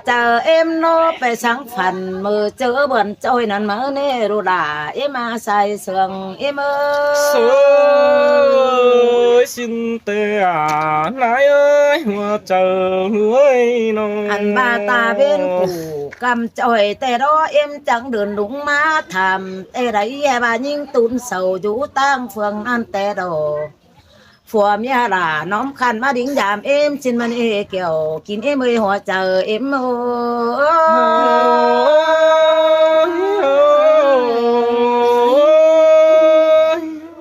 chờ em nó phải sáng phần mơ chớ bẩn trôi nắn mơ nê ru đà em à say sương em ơi xin tê à nái ơi hoa chờ ơi nó anh ba ta bên cụ cầm trôi tê đó em chẳng đường đúng má thầm tê đấy bà nhưng tún sầu chú tăng phường ăn tê đồ phùa mía là nóm khăn má đính giảm em xin mình ê kiểu kín em ơi hoa chờ em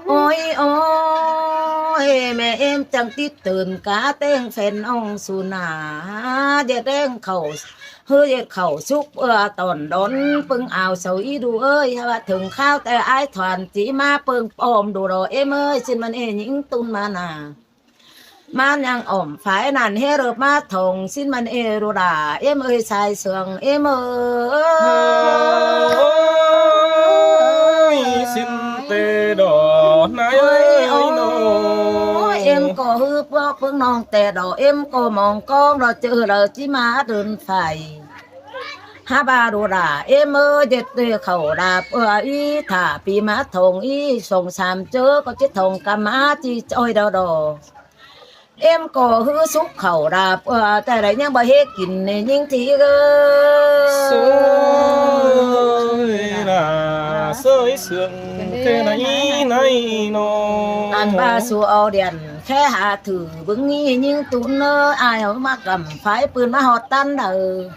ôi ôi mẹ em chẳng títตื่นcá tên phèn ông xù nà điệt đen khẩu hư điệt khẩu xúc tòn đón pưng ảo sầu ý đủ ơi và thường khaoแต่ai thoàn chỉ ma pưng ôm đủ đồ em ơi xin mình ê những tung mà nà man yang ổm phải nàn hê rợp ma thùng xin mình ê đồ đà em ơi sai sườn em ơi xin tê đỏ nái ơi ôi em có hư bó phương non tè đỏ em có mong con rồi chữ rồi chỉ má đơn phải ha ba đồ đà em ơi dệt khẩu đà y thả pi má thùng y sòng sàm chớ có chiếc thùng cà má chi trôi đâu đồ em có hư xúc khẩu đà tại đấy nhưng bà hết kín này nhưng thì là sơi sương thế này này nó anh ba xua đèn khe hạ thử vững nghi nhưng tụn ai ở mà cầm pháiปืนมาหอดtan đời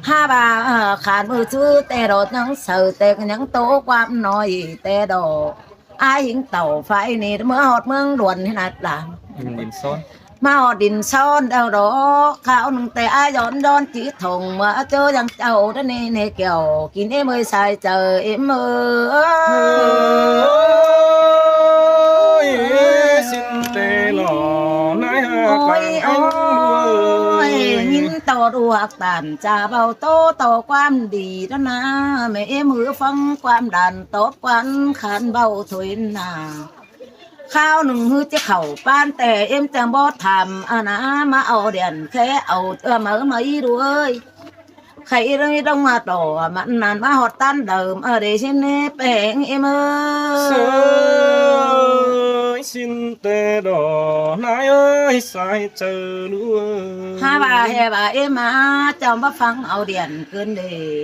ha bà khán mưa chứ tè đột những sờ tè những tố quam nói tè đổ ai những tàu phải nè mưa hột mương đuồn thế này là nhìn son mà họ đình son đâu đó khảo nâng tè ai dọn đón chỉ thùng mà chơi rằng cháu đó nè nè kiểu kín em ơi xài chờ em ơi xin tê lò nái ôi ôi nhìn tàu đua tàn trà bao tô tàu quan đi đó na mẹ em hứa phong quan đàn tốt quan khăn bao thuyền nà khao nừng hư chiếc khẩu ban tè em chẳng bó thầm na mà ảo đèn khẽ ảo mở mấy đuôi ơi khẩy rơi đông mà đổ mặn nàn mà hột tan đờm ở đây xin bèn em ơi xin tê đỏ nái ơi sai chờ nữa ha bà hè bà em chồng bà phăng ảo đèn cơn đề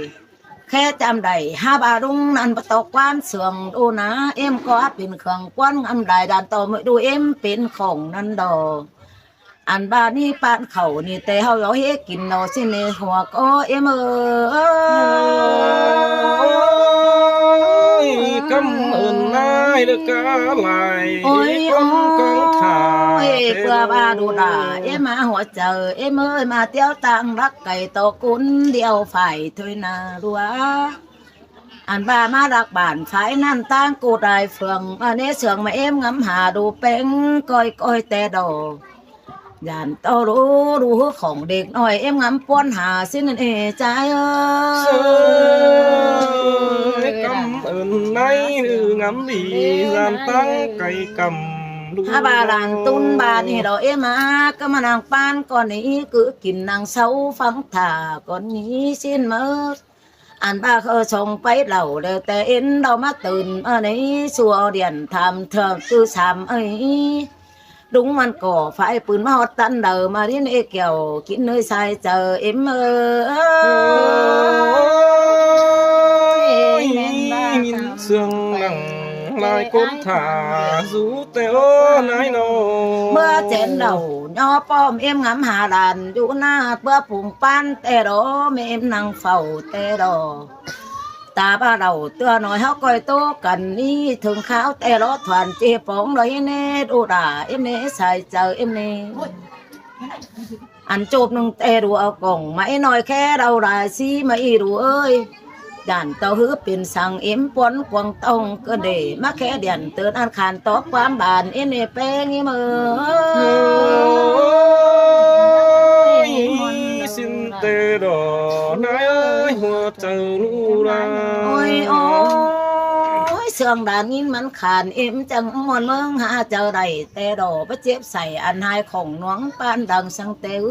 khe chạm đầy ha bà đúng nàn bà tộc quan sườn đô ná em cóเป็นเครื่องกวนอันใดด่านต่อไม่ดูเอ็มเป็นของนั่นดออันบ้านนี่ปานเขานี่แต่เฮาเอาเฮ็ดกินเนาะสิในหัวก็เอ็มcảm ơn ai được cả lại ôi con thả vừa ba đồ đà emหัวเจอเอ็มมาเที่ยวตังรักไก่โตกุนเดียวฝ่ายthôiนารัวอันบ้ามารักบ้านฝ่ายนั่นตั้งกูได้เฟืองอันนี้เสืองมาเอ็มงำหาดูเป็งก้อยก้อยแต่ดอยานโตรู้ของเด็กหน่อยเอ็มงำป้วนหาสินั่นเอใจcảm ơn nay ngắm đi gian tăng cây cầm ha bà làng tun bàนี่ดอกเอ็มก็มานางปานก่อนนี้cứกินนางเสาฟังถ่าก่อนนี้สิ้นเมื่ออันบ้าเขาส่งไปเหล่าเดียวแต่เอ็นเรามาตื่นนี้สัวเดียนทำเธอคือสามđúngมันก่อไฟปืนมาหอดตันเดิมมาเรียนเกี่ยวกินเนยใส่เจอเอ็มnhìn sương nặng lại cốt thả rú teo nái nô เมื่อเจนเราย่อป้อมเอ็มงำหาดานอยู่หน้าเพื่อผุงปั้นแต่ดอแม่เอ็มนั่งเฝ้าแต่ดอตาบ้าเราตัวหน่อยเขาก้อยโตกันนี่ถึงข้าวแต่รถผ่านเจี๊ยบงเลยเน่ดูด่าเอ็มเน่ใส่เจอเอ็มเน่อันจูบหนึ่งแต่ดูเอากล่องไม่น้อยแค่เราได้สิไม่ดูเอ้ยด่านเต้าหื้อเป็นสั่งเอ็มปนกวางตองก็เดมาแค่เดียนเตือนอันขานตอกความบานเอ็นเน่แป้งเมื่อ xin tê đỏ nái ơi hoa chờ lu ra ôi ôi sườn đàn nhìnมันขาดเอ็มจังมวนเมืองหาเจอใดแต่ดอกไปเจ็บใส่อันหายของน้องปานดังสังเตอ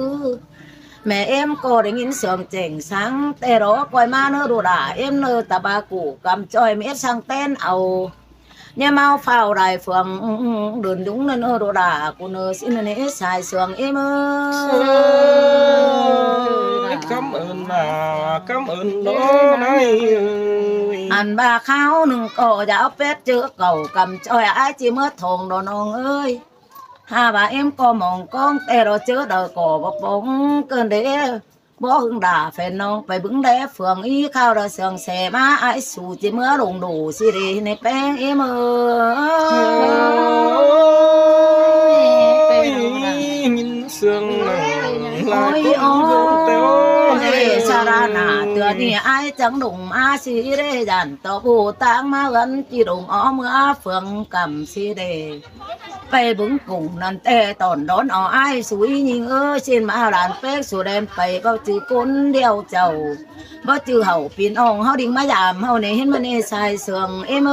mẹ em cô để nhìn sương chỉnh sáng tê đó coi ma nơ đồ đà em nơ tà ba cụ cầm choi mét sang tên ầu nhà mau phao đại phượng đường đúng nên nơ đồ đà cô nơ xin nê xài sương em ơi cảm ơn đó này anh ba khao nâng cổ giáo pet chữ cầu cầm choi ai chỉ mất thùng đồ nông ơi ha bà em có mong con tê rồi chứa đời cổ bọc bóng cơn đế bó hưng đà phải nông phải bứng đế phường y khao đời sườn xe má ai xù chỉ mưa đùng đủ xì đi này bén em ơi nhìn sương ôi ôi sa ra nà tựa ni ai chẳng đụng a xì đê dàn tàu bù tang má gần chỉ đụng ó mưa phường cầm xì đêไปบึงกุ้งนั่นแต่ตอนร้อนเอาไอ้สวยยิงชินมาหลานเป๊กสุดแดนไปเบาจือก้นเดียวเจ้าเบาจือเห่าปีนอ่องเฮาดิ่งมายามเฮาเนี่ยเห็นมันเอชายเสืองเอ็ม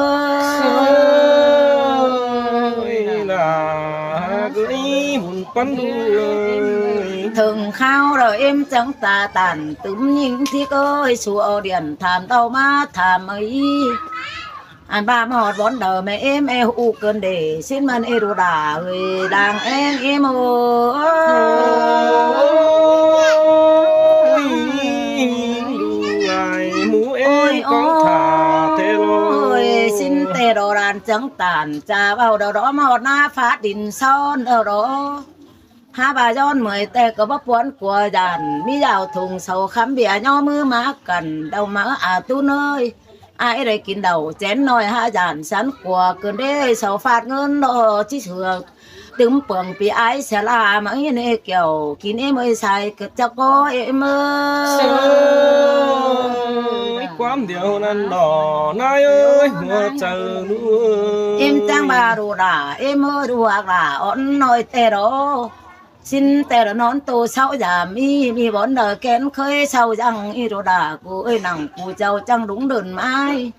là gửi buồn quấn đuôi thường khao rồi em chẳng tà tàn túm những thiết ơi sủa điện thảm tàu má thảm ấy anh ba mà hot bón đời mẹ em u cơn để xin man đồ đà người đàn em ơi mũ em có thả thế rồi xin tê đồ đàn trắng tàn trà vào đầu đó mà hot na phát đình son ở đó ha bà John mời tê có bắp quán của đàn mi dạo thùng sầu khám bìa nho mưa má cần đầu má tu nơi ai đây kín đầu chén nồi ha dàn sắn của cơn đê sầu phạt ngân đồ chỉ sửa đứng bường bị ai sẽ là mấy này kiểu kín em ơi xài cực cho cô em ơi quán điều nan đỏ nai ơi hoa chờ nuôi em trang bà đồ đà em ơi đồ hoặc là ổn nồi tê đó xin tê đó nón tô sau giảm mi bón đời kén khơi sau răng y đồ đà cô ơi nằng cô châu chẳng đúng đơn mai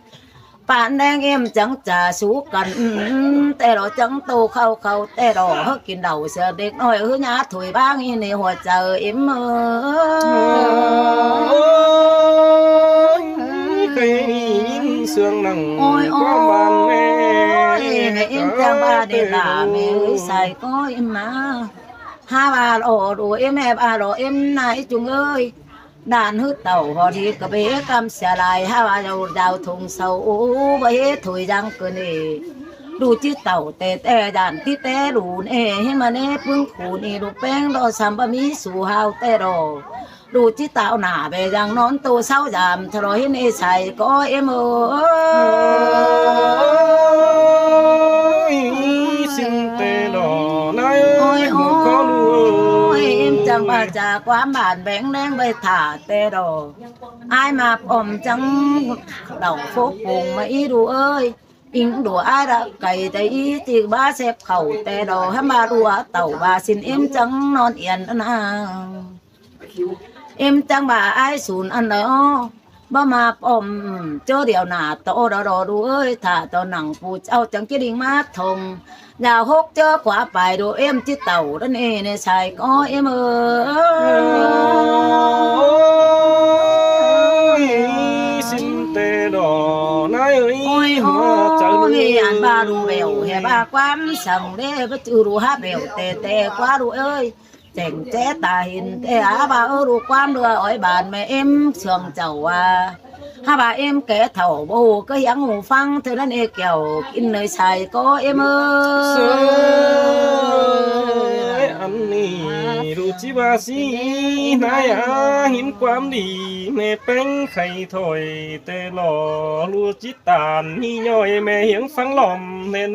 bạn đang em chẳng trả số cần tê đó chẳng tô khâu khâu tê đó hớt kín đầu sợ đẹp nói hứa nhá thổi ba nghe này hòa chờ em ơi sương nằng ôi có bàn mẹ em trang ba để là mẹ ơi xài có em mà ha bà lỗ đồ em bà lỗ em này chúng ơi đàn hứt tàu họ thì có bé cam xả lại ha bà đầu đào thùng sâu bé thổi răng cơ nè đủ chiếc tàu tè tè đàn tí tè đủ nè hết mà nè phương khủ nè đủ beng đo sắm ba mi sù hao tè đồ đủ chiếc tàu nả về răng nón tô sáu giảm thôi rồi hết nè xài có em ơi xin tè đỏ nai ơi có nuôi em chẳng bà trà quá bản bén đen bày thả tê đồ ai mà ôm chẳng đầu phố cùng mấy đùa ơi in đùa ai đã cày tay thì ba xếp khẩu tê đồ hay mà đùa tàu bà xin em chẳng non yên na em chẳng bà ai sùn ăn đó ba mà ôm cho điều nà tổ đó đồ đùa ơi thả to nặng phụ cháu chẳng cái đình mát thùng nào hốt cho quả bài đồ em chiếc tàu đó nè nè xài có em ơi xin tê đỏ nai ơi hoa trời anh ba đồ bèo hè ba quám sòng đê bất chữ đồ hát bèo tê tê quá đồ ơi chèn chế tà hình tê á ba đồ quám đưa ỏi bàn mẹ em sườn chầu à ha bà em kẻ thầu bù có giảng ngủ phăng từ đến e kèo in nơi xài có em ơi anh nì ru chi ba si nai à hiến quám đi mẹ bánh khay thổi tê lò lúa chít tàn hi nhoi mẹ hiến phăng lòm nên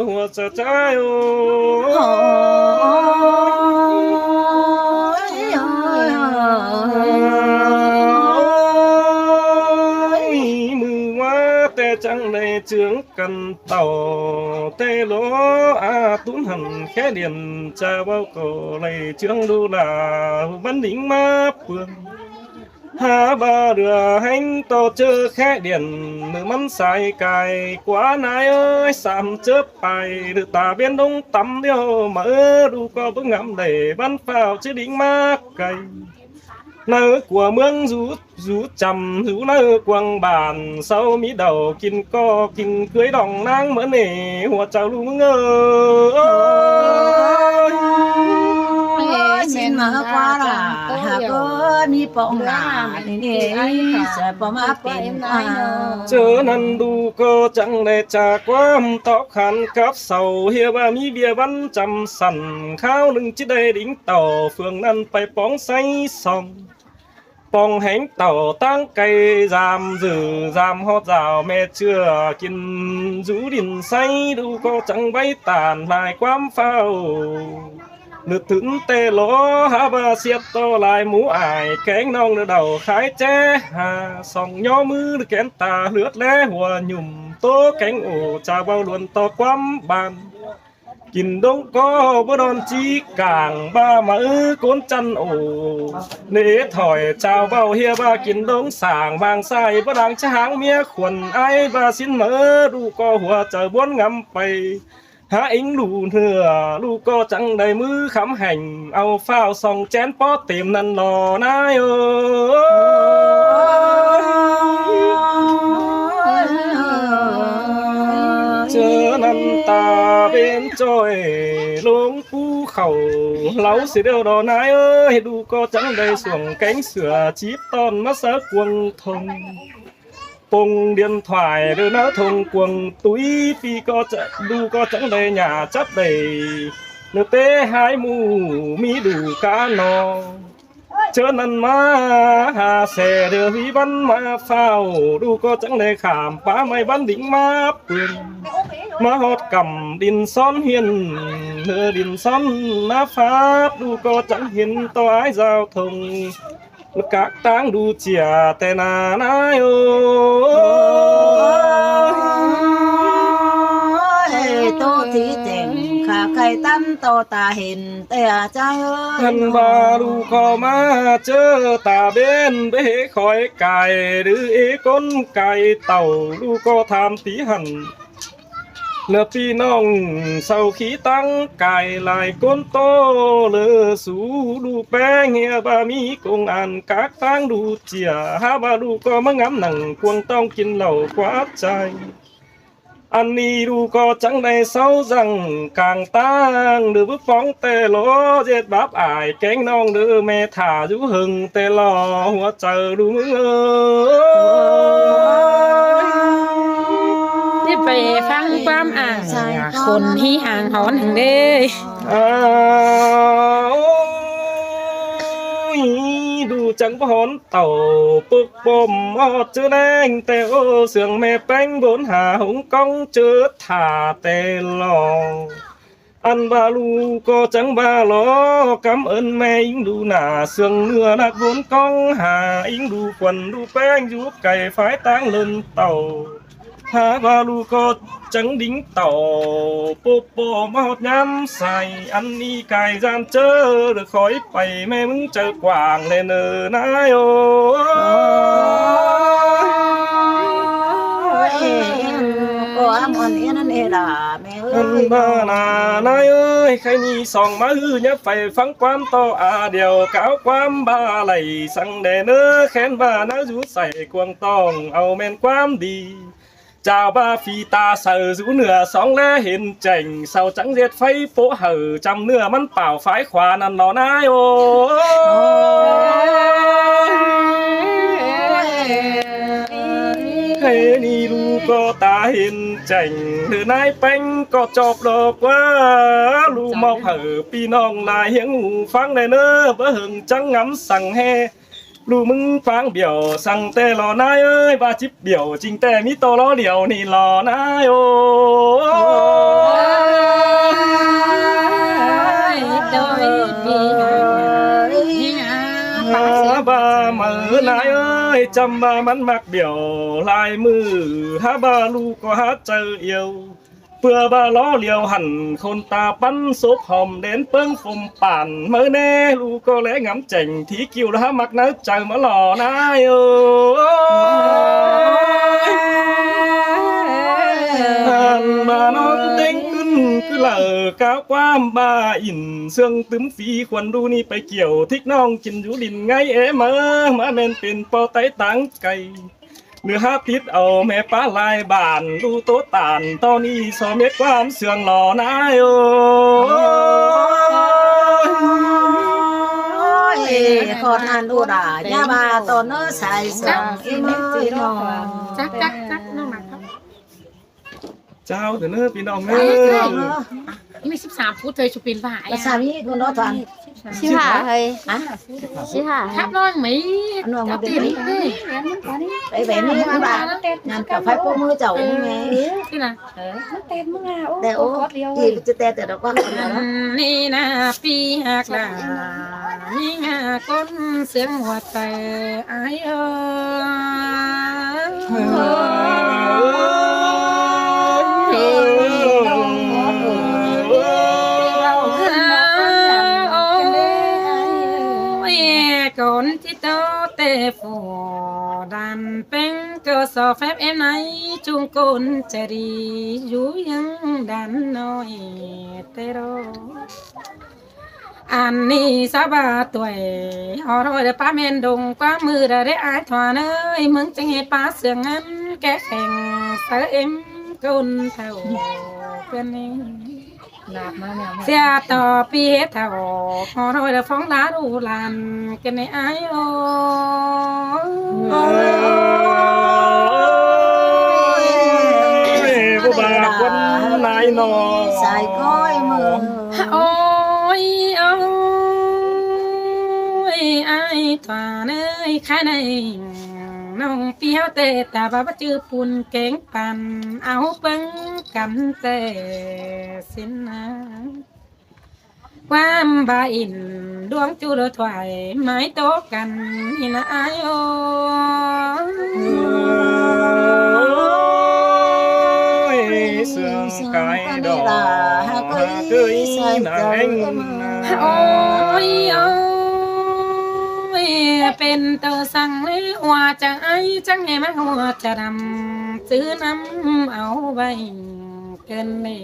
hoa cha trái chẳng này chướng cần tàu tê lỗ tún hẳn khẽ điện cha bao cổ này chướng đu là văn đính ma phường ha ba đưa hành to chơ khẽ điện nữ mắn xài cài quá nai ơi sạm chớp bài được tà bên đông tắm điêu mở đu có bước ngắm để bắn phao chứ đính ma cày nơi của mương rú chầm rú nơi quăng bàn sau mí đầu kinh co kinh cưới đòng nang mỡ nề hoa chào lu mương ơi xin mà qua là hà có mi bông là nè sẽ bông áp bên chớ năn đu cơ chẳng để trà quam tóc khăn cáp sầu hiệp ba mi bia văn chầm sẵn khao lưng chiếc đây đính tàu phường năn phải bóng say sòng bong hánh tàu tăng cây giam dử giam hót rào mẹ chưa kiên rú đình say đu có chẳng bay tàn lại quám phao nước thững tê lỗ há ba xiết to lại mũ ải cánh nong đỡ đầu khái che hà sòng nhỏ mưa được kén tà lướt lé hòa nhùm tố cánh ổ trà bao luồn to quắm bàn kinh đông có bữa đòn chi càng ba mỡ cốn chăn ổ nế thỏi chào bao hia ba kinh đông sàng vàng sai bữa đang háng mía khuẩn ai ba xin mỡ đu co hùa chờ bốn ngắm bay há ính lù thừa lù co chẳng đầy mưa khám hành ao phao sòng chén pot tìm năn lò nai chớ năn ta bên trôi lốm phú khẩu láu xì đều đò nái ơi đu co chẳng đầy xuồng cánh sửa chíp ton mắt sớ quần thông bông điện thoại đưa nó thùng quần túi phi co đu co chẳng đầy nhà chấp đầy nước tê hai mù mi đủ cá nò chớ năn má hà xe đưa vi văn má phao đu co chẳng đầy khảm phá mày văn đỉnh má quyền má hót cầm đinh son hiền nửa đinh son má pháp đu co chẳng hiền to ái giao thông các táng đu chìa tè nà nái ơi tô thí tình khả cây tâm tô ta hình tè cha ơi thân ba đu co má chớ ta bên bế khỏi cài đứa ế con cài tàu đu co tham tí hẳn nợ pi nong sau khi tăng cài lại con to lơ sú đu bé nghe ba mi công an các tăng đu chìa ha ba đu có mang ngắm nằng quăng tông kinh lầu quá trai anh đi đu có chẳng đầy sâu rằng càng tăng đưa bước phóng tê lỗ dệt bắp ải cánh nong đưa mẹ thả rú hừng tê lò hoa chờ đuไปฟังความอ่างคนที่ห่างหอนถึงเด้ดูจังพอนเต่าปึกปมอดเจอแดงแต่โอเสียงแม่แป้งบนหาหงกองเจอถ่าแต่หลองอันบาลูก็จังบาลอกำเอิญแม่อิงดูหน้าเสียงเนื้อนักบนกองหาอิงดูควันดูแป้งยุบไก่ฝายตั้งเลินเต่าhá ba lu có trắng đính tàu po po mót nhắm xài ăn đi cài gian chớ được khói bày mê mứng chờ quảng lên ở nái ô có mòn yên anh ê là mẹ ơi ba là nái ơi khai nhi sòng má hư nhớ phải phăng quam to à điều cáo quam ba lầy sang đè nơ khen ba nó rú sảy quăng tòng ao men quam đi chào ba phi ta sờ rũ nửa sóng lẽ hiện chảnh sau trắng diệt phay phố hở trăm nửa mắn bảo phái khóa nằm nó nái ô thế ni lu có ta hiện chảnh nửa nái bánh có chọc đỏ quá lu mọc hở pi nong lại hiếng ngủ phang này nơ bỡ hừng trắng ngắm sằng he lu mưng phang biểu sang tê lò nai ơi ba chip biểu trình tê mi tô lò liều nì lò nai ô ba mở nai ơi chăm ba mắn mặc biểu lại mư ha ba lu có hát chờ yêu vừa ba ló liều hẳn khôn ta bắn xốp hòm đến bưng phùng bản mới nè lu có lẽ ngắm chảnh thí kiều đã mặc nó chờ mở lò nai ơi mà nó tính cứ lờ cao quá ามบ้าอินเสื่องตึมฝีควรดูนี่ไปเกี่ยวทิกน้องกินอยู่ดินไงเอ๋มาแม่นเป็นปอไตตังไก่เนื้อหาพิษเอาแม่ป้าลายบานดูโตตานตอนนี้สอเม็ดความเสื่องหล่อนายโอ้คนอันดูด่ายาบาตอนเนื้อใส่สองอีมือหนอ จักน้องหนักครับ เจ้าเถอะเนื้อพี่น้องเนื้อ มี13ฟุตเลยชุปินบ่าย ภาษานี้คนรอทัน ชิหาเฮ้ย อ่ะ ชิหา ครับน้องไหม อันนู้นมา ตี เดี๋ยว นี่ ไปแบบนี้มาบ้างงานกับไฟปูมือเจ้าแม่ ที่น่ะ แต่โอ้ที่จะแต่ดอกว่าคนนั้น นี่นะปีหักลานี่งาก้นเสียงหัวใจไอ้เอ้ก่อนที่โตเตฟดันเป็นก็สอแฟบเอ็มไหนจุงกุนจะดีอยู่ยังดันน้อยเตโรอันนี้สบาตัวฮอรอยป้าเมนดงกว่ามือได้อายถอนเอ้ยมึงจะให้ป้าเสืองันแกแข่งเสือเอ็มกุนเท่าเป็นนี่เสียต่อปีเท่าฮอรอยฟ้องลาดูลันกันในอายโอผู้บาคนนายนอ ใส่ก้อยมือ โอ้ยโอ้ยไอ้ถวนเอ้ยข้าในน้องเปียวเตตาบ้าจื้อปุ่นเก่งปันเอาเปิ้งกันเตสินนะความบาอินดวงจุลถวายไม้โตกันนี่นะไอ้โอเสื่องกายดอกเกยนางเอ็ง โอ้ยโอ้ยเป็นตัวสั่งเลยหัวใจจังให้มาหัวจะดำซื้อน้ำเอาไว้เกินเลย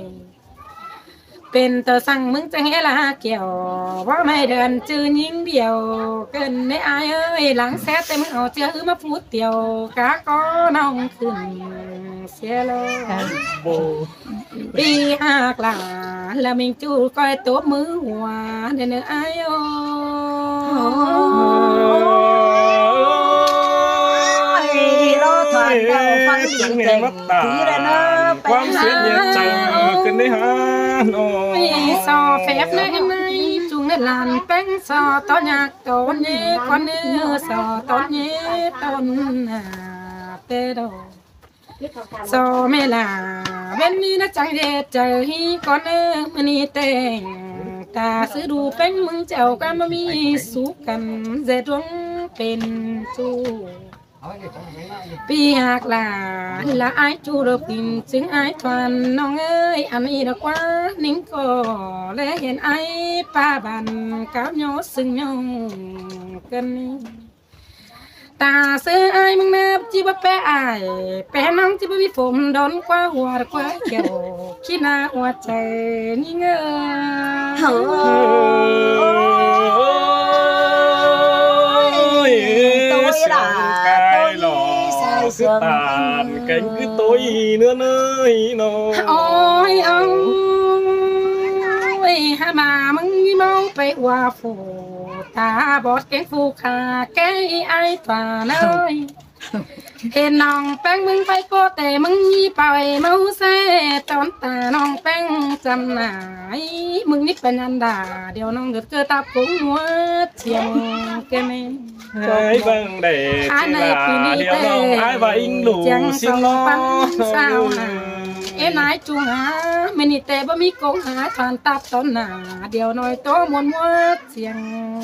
เป็นตัวสั่งมึงจังให้ละเกี่ยวว่าไม่เดินจื้อยิงเดียวเกินในอายเอ้ยหลังแซ่แต่มึงเอาเจื้อมาพูดเดียวกะก็น้องขึ้นเสียเลยปีหักหลาแล้วมิงจูก้อยตัวมือหัวเดินอายโอรอถอนเราฟังเสียงเก่งทีละเนอะความเสียใจขึ้นได้หาโอ้ซอแฟบในในจุงในลานแป้งซอตอนอยากตอนเย่ควันเนื้อซอตอนเย่ตอนเตโดซอเมลาเว้นนี้นะจังเด็ดใจก่อนเนื้อมันนี่เต็งตาซื้อดูเป็นมึงเจ้ากันมามีสู้กันเจดวงเป็นจูปีหักลาละไอจูรปินจึงไอทวนน้องเอ้ยอันนี้ดอกว่านิ่งก็และเห็นไอป้าบันกับโยซึ่งโยกันตาเสือไอมึงเนับจีบแปะไอแปะน้องจีบวิผมโดนกว่าหัวกว่าเกี่ยวขี้หน้าหัวใจนี่เงยคือตาแก่งคือตัวเนื้อเนยนอโอ้ยโอ้ยหามามึงมองไปว่าฟูตาบอดแกงฟูขาแกไอตาเลยเห็นน้องแป้งมึงไปโกแต่มึงยี่ไปเมาเซ่ตอนตาน้องแป้งจำหนายมึงนี่เป็นอันดาเดี๋ยวน้องเกิดตาปุ้งหัวเชียงแกแม่ไอ้บังเด็กในปีนี้เดี๋ยวน้องไอ้ใบอิงหลูสิงล้อเอ็นายจุงหาไม่นี่แต่บ่มีกงหาทานตับตอนหนาเดี๋ยวน้อยโตมวนมัวเสียง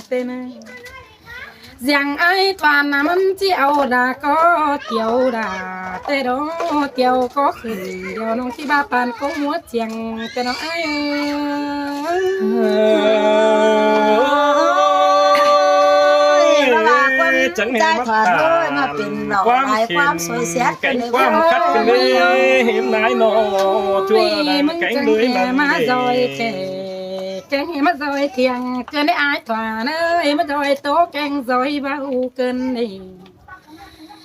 เต้นเสียงไอ้ทานน่ะมันจะเอาดาก็เกี่ยวดาแต่ดอเกี่ยวก็ขึ้นเดี๋ยวน้องที่บ้าปานก็มัวเสียงแต่น้องไอ้จังเห็นมาตาความเข็มแก่งความคัดกันเลยเห็นนายนอช่วยแก่งเลยมันมาจอยแก่ kén mất rồi thiêng cơn đấy ai thỏa nơi mất rồi tố kén rồi bao cơn này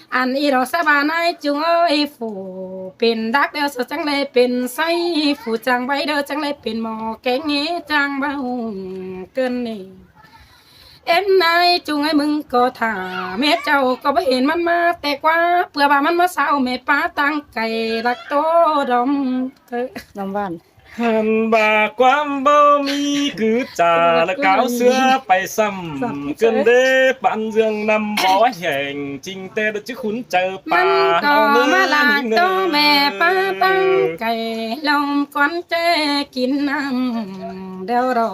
anh ý đó sa bà này chúng ơi phủเป็นดักเดียวสดจังเลยเป็นไส้phủจังไว้เด้อจังเลยเป็นหมอแกงเงี้ยจังบ้าเกินนี่เอ็นนายจุงไอ้มึงก็ถ่าแม่เจ้าก็ไม่เห็นมันมาแต่กว่าเพื่อว่ามันมาเศร้าแม่ป้าตั้งไก่รักโตดอมดอมบ้านหันบาความบ่มีคือจ่าและก้าวเสื้อไปซ้ำเกินเด้ปันเรื่องนำบ่แห่งจริงแต่จะคุ้นเจอป่าก็มาลาโตแม่ป้าตั้งไก่ลมก้อนเจกินน้ำเดี๋ยวรอ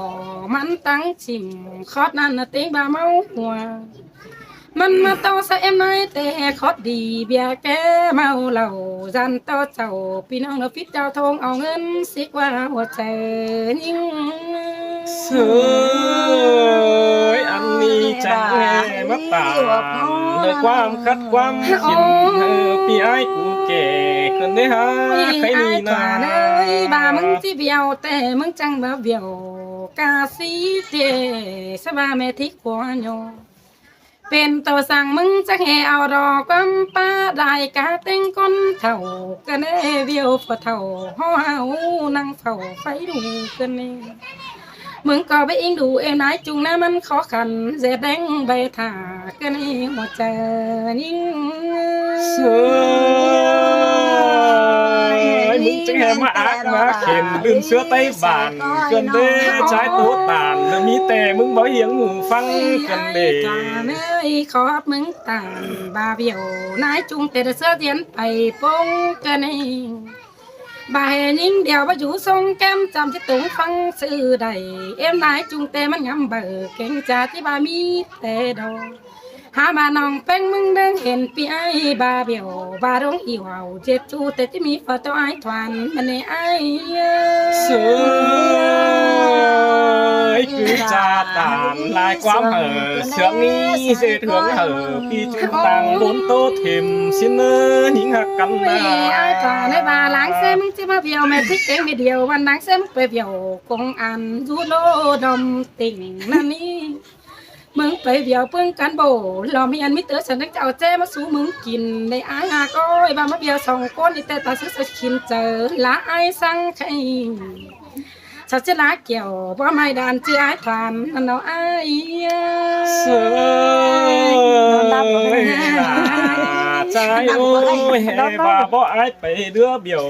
มันตั้งชิมคอดนั่นน่ะติ้งบ่าเมาหัวมันมาโตใส่เอ็มน้อยแต่คอดดีเบียแกเมาเหล้าจันโตเจ้าพี่น้องเราฟิตเจ้าทงเอาเงินสิกว่าหัวใจยิ่งสวยอันนี้จังแห่มาตามเลยความคัดความขินพี่ไอ้กูแก่คนได้หาใครนี่นาบ่ามึงที่เบียวแต่มึงจังบ่เบียวกาสีเตสบาแม่ที่กว่าโยเป็นตัวสั่งมึงจะแห่เอาดอกกำป้าได้กาเต็งก้นเท่ากันเอเบียวพอเท่าห่อเฮานั่งเฝ้าไฟดูกันเองมึงก็ไปอิงดูเอ็นายจุงนะมันขอขันเสแดงใบถ่ากันเองหัวใจยิ่งสวยมึงจะแห่มาอักมาเข็นลืมเสื้อไต้บานกันเด้ใช้ตัวตานแล้วมีแต่มึงบ่เหียงหูฟังกันเด้เนยขอบมึงตานบาเบียวนายจุงแต่เสื้อเทียนไปปงกันเองบ่ายยิ่งเดียวมาอยู่ทรงแก้มจำที่ตุ้งฟังสื่อใดเอ็มนายจุงแต่มันงำเบอร์เก่งจ่าที่บามีแต่ดอกหามาน้องเป็นมึงเดินเห็นปีไอบาเบียวบาร้องอีวาวเจ็บจูแต่ที่มีฝาตัวไอทวนมันในไอสวยคือจ่าตานลายความเห่อเสียงนี้เสียเถื่อนเห่อปีจุดต่างบนโต๊ะเข็มสิเนื้อหิงหักกันได้ไอทวนในบาล้างเส้นมึงที่มาเบียวแม่ที่เก่งเดียววันล้างเส้นไปเบียวคงอันยูโรดมติ่งนั่นนี่มึงไปเบียวเพิ่งกันโบเรามีอันมิเตอร์ฉันจะเอาแจ้มาสู้มึงกินในไอ้หาก้อยบามาเบียวสองก้นอีแต่ตาซื้อสกินเจอละไอ้สั่งใครฉันจะละเกี่ยวว่าไม่ดานเจ้าไอ้ทานนั่นเอาไอ้เสือใจโอ้ยให้บาบ่ไอ้ไปเรือเบียว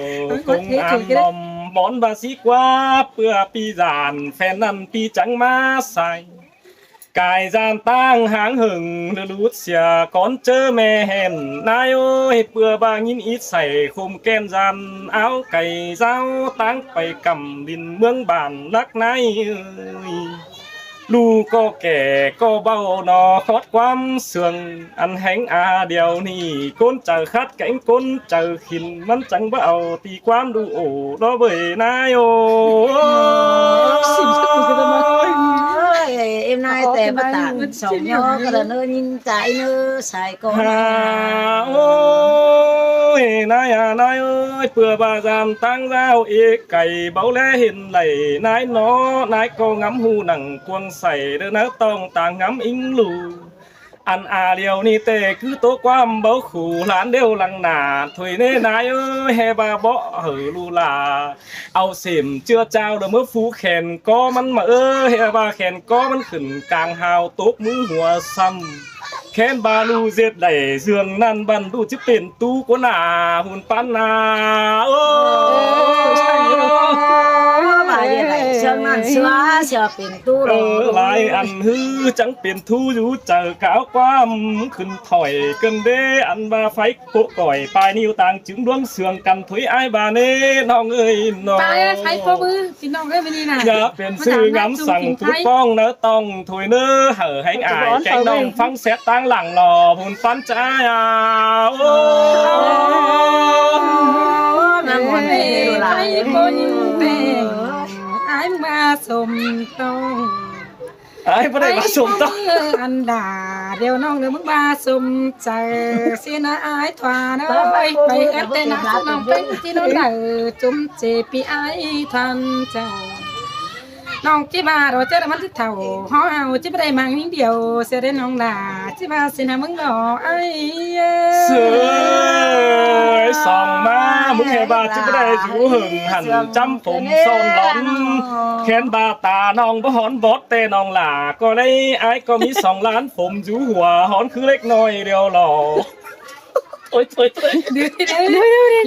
คงอ่านลมบอนบาสิกว่าเพื่อปีจานแฟนนั่นปีจังมาใส่กายจานตั้งหางหึงเลือดเสียก่อนเจอแม่เห็นนายโอ้ยเปื่อบางยินอีใส่คุมแก้มจานเอาไก่เจ้าตั้งไปกำดินเมืองบ้านรักนายลูกก็แก่ก็เบาหนอคอดความเสื่องอันแห้งอาเดียวนี่ก้นเจอคัดแก่งก้นเจอขินมันจังเบาตีความดูโอ้รอเบยนายโอ้เอ็มนายแต่ประตานสองยอก็เลยเนื้อยิงใจเนื้อใส่ก้อนโอ้ยนายนายเอ้ยเพื่อบาจามตั้งเจ้าเอกไก่เบาแลเห็นไหลนายน้อนายก็งำหูหนังกวงใส่เด้อนะต้องต่างงำอิงลูอันอาเดียวนี่แต่คือตัวความเบาขู่หลานเดียวหลังหนาถอยเน่นายเอ้ยแฮบาบ่เหอลูลาเอาเสียมเจือเจ้าเด้อเมื่อฟูแขนก็มันมาแฮบาแขนก็มันขึ้นกลางหาวตบมือหัวซ้ำแขนบาลูเจ็ดไหลเสื่องนั่นบันดูจะเป็นตู้กหนาหุ่นปันนาโอ้เชื่อมันเชื่อเชื่อเป็นตู้โลายอันฮือจังเป็นทูอยู่เจอขาวความขึ้นถอยกันเด้อันบาไฟโกก่อยปลายนิ้วต่างจึงดวงเสื่องกันถอยไอ้บาเน่น้องเอ้ยน้องปลายไฟโกมือพี่น้องเอ้ยไม่ดีนะอย่าเป็นซื้องำสั่งทุกป้องเนื้อต้องถอยเนื้อเห่อให้อายแกงน้องฟังเสียตั้งหลังหล่อหุ่นฟันจ้าโอ้น้ำมันไฟโกยิ่งเป็นไอ้มาสมต้องไอ้ไม่ได้มาสมต้องอันด่าเดี๋ยวน้องเดี๋ยวมึงมาสมใจเสียนะไอ้ทวานไปเอ็ดเต้นน้องเป็นที่โน่นเดือจุ่มเจ็บปีไอ้ทันเจ้า น้องจิบาเราเจอมันที่เท่าห่อเอาจิบได้มังนิดเดียวเสียได้น้องด่าจิบาสินะมึงดอกไอ้เสยสองมามึงเฮบาจิบได้อยู่หึงหันจำผมซ่อนหลอนแขนบาตาน้องบ่หอนบดแต่น้องหล่าก็ได้ไอ้ก็มี2 ล้านผมอยู่หัวหอนคือเล็กน้อยเดียวหล่อโอ้ยเดี๋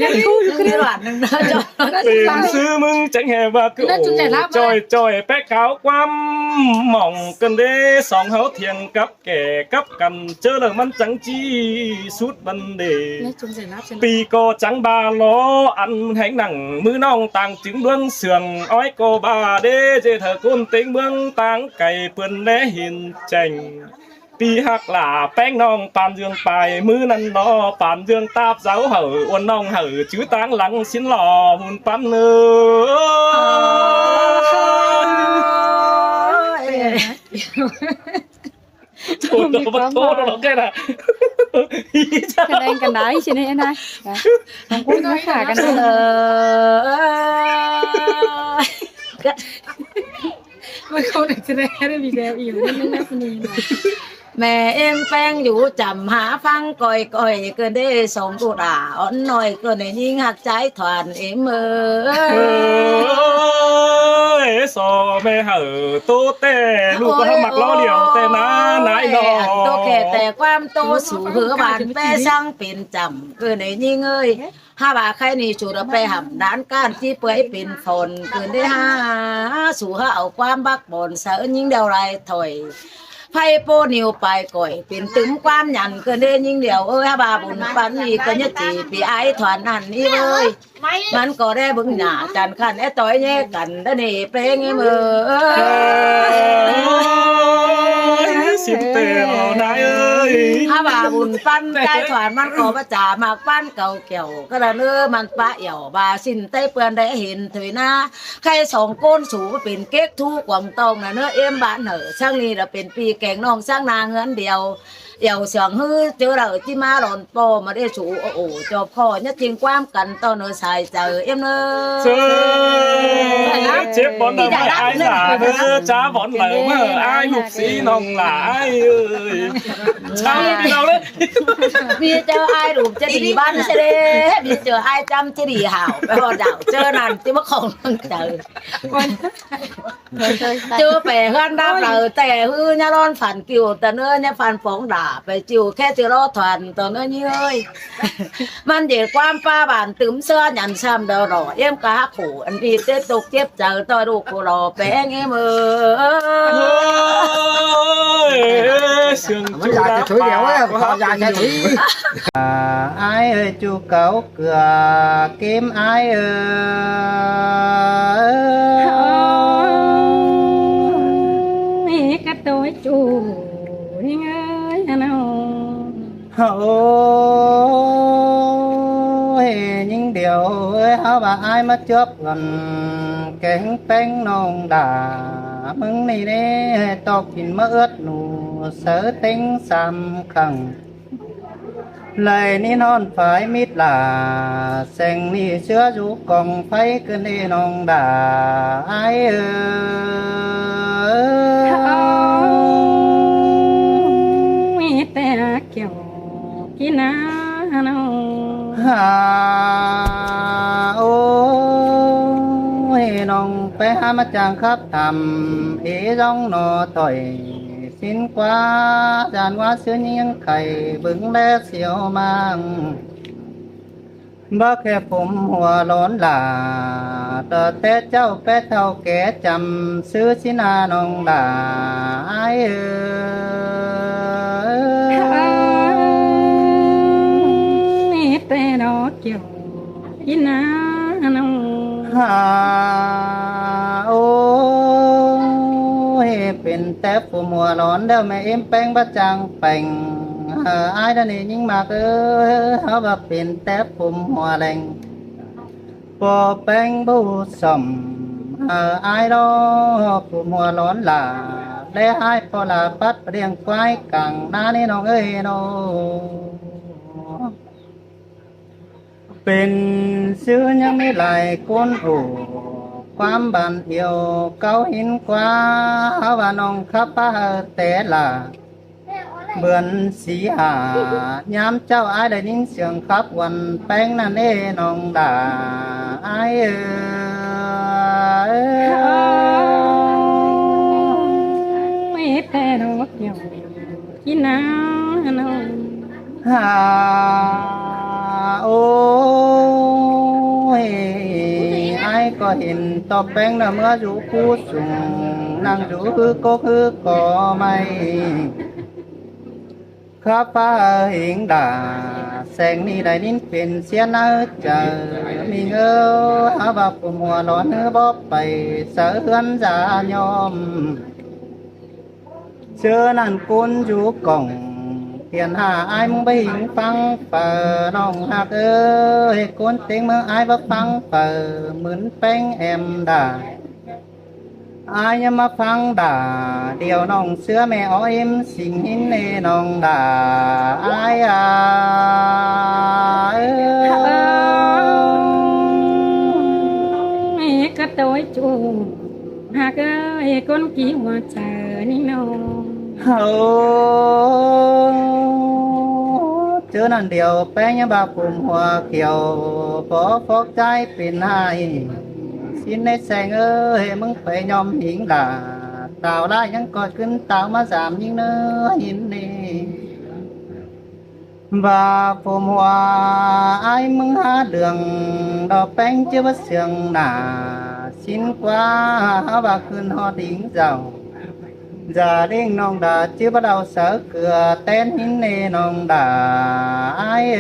ยวคือหวานนึงนะจอย เป็นซื้อมึงจังแห่ว่าคือโอ้จอยแป๊กขาวความหม่องกันเด้2 เฮาเถียงกับแก่กับกันเจอแล้วมันจังจี้สุดบันเดปีก็จังบาล้ออันแห่งหนังมือน้องต่างจึงดวงเสื่องอ้อยก็บาเด้เจเธอกุนเต็งเมืองต่างไก่เปิ้นแลหินแจงปีหักหล่าแป้งน้องปานเยืองไปมือนั้นนอปานเยืองตาบเสาเหออ้วนน้องเหอจื้อตางหลังสินหล่อหุ่นปั้นเนื้อโทษเราแค่น่ะ คะแนนกันได้ใช่ไหมนะของคุณก็ขากันเลยมันเขาเด็กแสดงได้มีแล้วอยู่นั่นนะคนนี้นะแม่เอ็มแป้งอยู่จำหาฟังก่อยเกินได้สองตุลาอ่อนหน่อยเกินได้ยิ่งหักใจถอนเอ็มสอแม่เหอโตแต่ลูกก็ทำหมักล้อเดียวแต่น้านายนอโตแก่แต่ความโตสู่เหือบานแป้ช่างเป็นจำเกินได้ยิ่งเอ้ยห้าบาใครนี่จูดไปหับด้านก้านที่เปื่อยเป็นฝนเกินได้ห้าสู่ห้าเอาความบักบนเสือยิ่งเดียวไรถอยไพ่โปนิวไปก่อยเป็นตึมความหยันเกินได้ยิ่งเดียวห้าบาบุญปันนี่ก็ยจีปีไอ้ถอนนั่นนี่เว้ยมันก็ได้บึงหน้าจันขันไอ้ต่อยแย่กันได้นี่เป้งมือสิบเตะนายเอ้ยห้าบาบุญปั้นใจถอนมันก็ประจ่ามากปั้นเก่าเกี่ยวก็ละเนื้อมันปะเหี่ยวบาสินเต้เปื่อนได้เห็นถุยหน้าใคร2 ก้นสูงเป็นเก๊กทุกกวางตองนะเนื้อเอ็มบ้านเหนือช่างนี้เราเป็นปีแกงน้องช่างนาเงินเดียวเหี่ยวเสียงฮือเจอเราที่มาหล่นโปมาได้สูโอ้จอบพ่อเนี่ยจริงความกันตอนเนื้อใส่เจอเอ็มเนื้อเจ็บบอลเนื้อไอ้หล่าเนื้อจ้าบอลเหลือเมื่อไอ้ลูกสีน้องหล่าไอ้เอ้ยชาวเราเลยมีเจอไอ้ลูกจะดีบ้านเสด็จมีเจอไอ้จำจะดีห่าวไปพอดาวเจอนั่นที่มาของต้องเจอเจอไปเฮือนดับเราแต่ฮือเนี่ยร้อนฝันกิ่วแต่เนื้อเนี่ยฝันฝงด่าไปจิวแค่จะรอถอนตอนเนื้อนี่เอ้ยมันเด็กความป้าบานตึมเสื้อหยันซ้ำเดารอเอ็มกะขู่อันดีเต้ตกเจ็บเจอตัวลูกกูรอแป้งเอ็มเสียงจุฬาช่วยเดี๋ยวว่าอยากจะช่วยไอ้เอ้ยจูเก่าเกลือเกมไอ้เอ้ยกระโดดจูยังไงนะโอ้ยยิ่งเดียวเอ้ยเขาว่าไอ้มาจบเงินแกงแป้งน้องด่ามึงนี่เด้ตอกกินมะเอิดหนูเสือเต็ง3 ครั้งเลยนี่นอนฝ่ายมิดลาแสงนี่เชื้ออยู่กองไฟเกินนี่น้องด่าไอ้เอ้ยแต่เกี่ยวกินน้ำน้องโอ้ยน้องไปหามาจางครับทำร้องนอต่อยสินกว่าจานว่าเสือเนียงไข่บึงแลเสียวมังบ่แค่ผมหัวร้อนหลาแต่เจ้าแปะเท่าแก่จำซื้อสินาน้องด่าไอ้แต่ดอกเกี่ยวกินน้ำน้องโอ้ยเป็นแต่ผู้มัวร้อนเดี๋ยวแม่เอ็มแป้งบะจางแป้งไอ้ด้านนี้ยิ่งมากเขาแบบเป็นแต่ผมหัวแรงพอแป้งบูสมไอ้รอผู้มัวร้อนหล่าได้ให้พอลาปัดเรียงควายกังหน้านี่น้องเอ้ยน้องเป็นซื้อยังไม่ไหลก้นโอ้ ความบันเอียวเก้าหินกว่าว่าน้องขับป้าแต่ละเบือนสีหายามเจ้าอายได้ยินเสียงขับวันแป้งนั่นเอ้น้องด่าอายไม่แต่ดอกเดียวกินน้ำน้อง หาโอ้ยไอ้ก็เห็นตอบแป้งนะเมื่ออยู่ผู้สูงนั่งอยู่คือก็คือก่อไม่ข้าป้าเห็นด่าแสงนี้ได้นินเป็นเสียนะเจอมีเงอหาว่าผมหัวร้อนเนื้อบอกไปเสือนจะยอมเชื่อนั่นคุณอยู่กล่องเพียนหาไอ้มึงไปหิงฟังเปิดน้องหักเอ้ยคนเต็งเมืองไอ้บ่ฟังเปิดเหมือนแป้งแอมด่าไอ้ยังมาฟังด่าเดี๋ยวน้องเสื้อแม่อ้อยมสิ่งหินเนน้องด่าไอ้ก็ตัวจูหากไอ้คนกี่หัวใจนี่น้อง เฮาเจอนั่นเดียวแป้งยังบาปุ่มหัวเขียวพอฟอกใจเป็นไห้สินในแสงเอ้ยมึงไปยอมหิงด่าตาวได้ยังกอดขึ้นตาวมาสามยิงเนื้อหินนี่บาผมว่าไอ้มึงหาเดืองดอกแป้งเจ้าเสียงหนาสินกว่าบาขึ้นหอดิ่งเจ้าgia đình nong đà chưa bắt đầu sợ cửa tên hin nê nong đà ai